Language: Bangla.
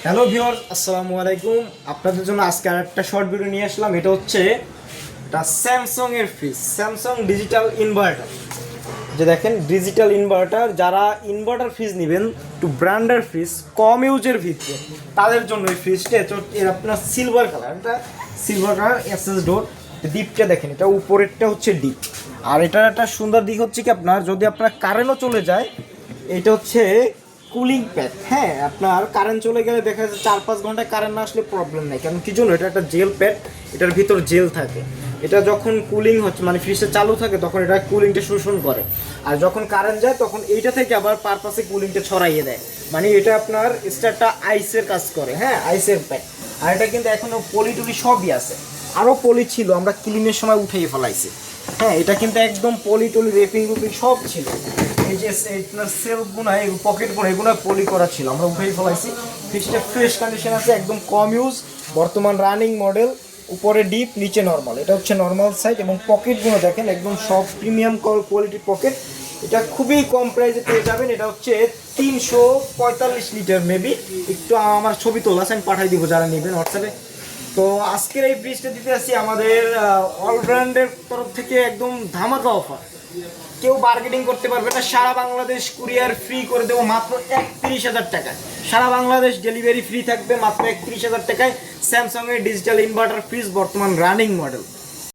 হ্যালো ভিউয়ার্স, আসসালামু আলাইকুম। আপনাদের জন্য আজকে আরেকটা শর্ট ভিডিও নিয়ে আসলাম। এটা হচ্ছে একটা স্যামসাং এর ফ্রিজ, স্যামসাং ডিজিটাল ইনভার্টার। যে দেখেন ডিজিটাল ইনভার্টার, যারা ইনভার্টার ফ্রিজ নেবেন একটু ব্র্যান্ডের ফ্রিজ কম ইউজের ভিতরে, তাদের জন্য এই ফ্রিজটা। এর আপনার সিলভার কালার, এটা সিলভার কালার এসএস ডোর। ডিপটা দেখেন, এটা উপরেরটা হচ্ছে ডিপ। আর এটার একটা সুন্দর দিক হচ্ছে কি, আপনার যদি আপনার কারেন্টও চলে যায়, এটা হচ্ছে কুলিং প্যাড। হ্যাঁ, আপনার কারেন্ট চলে গেলে দেখা যাচ্ছে 4-5 ঘন্টা কারেন্ট না আসলে প্রবলেম নেই, কারণ কি জন্য, এটা একটা জেল প্যাড, এটার ভিতর জেল থাকে। এটা যখন কুলিং হচ্ছে মানে ফ্রিজটা চালু থাকে তখন এটা কুলিংটা শোষণ করে, আর যখন কারেন্ট যায় তখন এইটা থেকে আবার পারপাসে কুলিংটা ছড়াইয়ে দেয়। মানে এটা আপনার স্টারটা আইসের কাজ করে। হ্যাঁ, আইসের প্যাড। আর এটা কিন্তু এখনও পলি টলি সবই আছে, আরও পলি ছিল, আমরা ক্লিনের সময় উঠিয়ে ফেলাইছি। হ্যাঁ, এটা কিন্তু একদম পলি টলি রেপিং রুপিং সব ছিল। এই যে আপনার সেলফগুলো, এই পকেটগুলো, এগুলো পলি করা ছিল, আমরা উঠেই ফেলাইছি। ফ্রিজটা ফ্রেশ কন্ডিশন আছে, একদম কম ইউজ, বর্তমান রানিং মডেল। উপরে ডিপ, নিচে নর্মাল। এটা হচ্ছে নর্মাল সাইজ, এবং পকেটগুলো দেখেন একদম সব প্রিমিয়াম কোয়ালিটির পকেট। এটা খুবই কম প্রাইসে পেয়ে যাবেন। এটা হচ্ছে 345 লিটার মেবি। একটু আমার ছবি তোলা আছে, আমি পাঠাই দিব যারা নেবেন হোয়াটসঅ্যাপে। তো আজকের এই ফ্রিজটা দিতে আসছি আমাদের অল ব্র্যান্ডের তরফ থেকে একদম ধামাকা অফার। কেউ বার্গেনিং করতে পারবে না। সারা বাংলাদেশ কুরিয়ার ফ্রি করে দেবো মাত্র 31,000 টাকায়। সারা বাংলাদেশ ডেলিভারি ফ্রি থাকবে মাত্র 31,000 টাকায়। স্যামসাং এর ডিজিটাল ইনভার্টার ফ্রিজ, বর্তমান রানিং মডেল।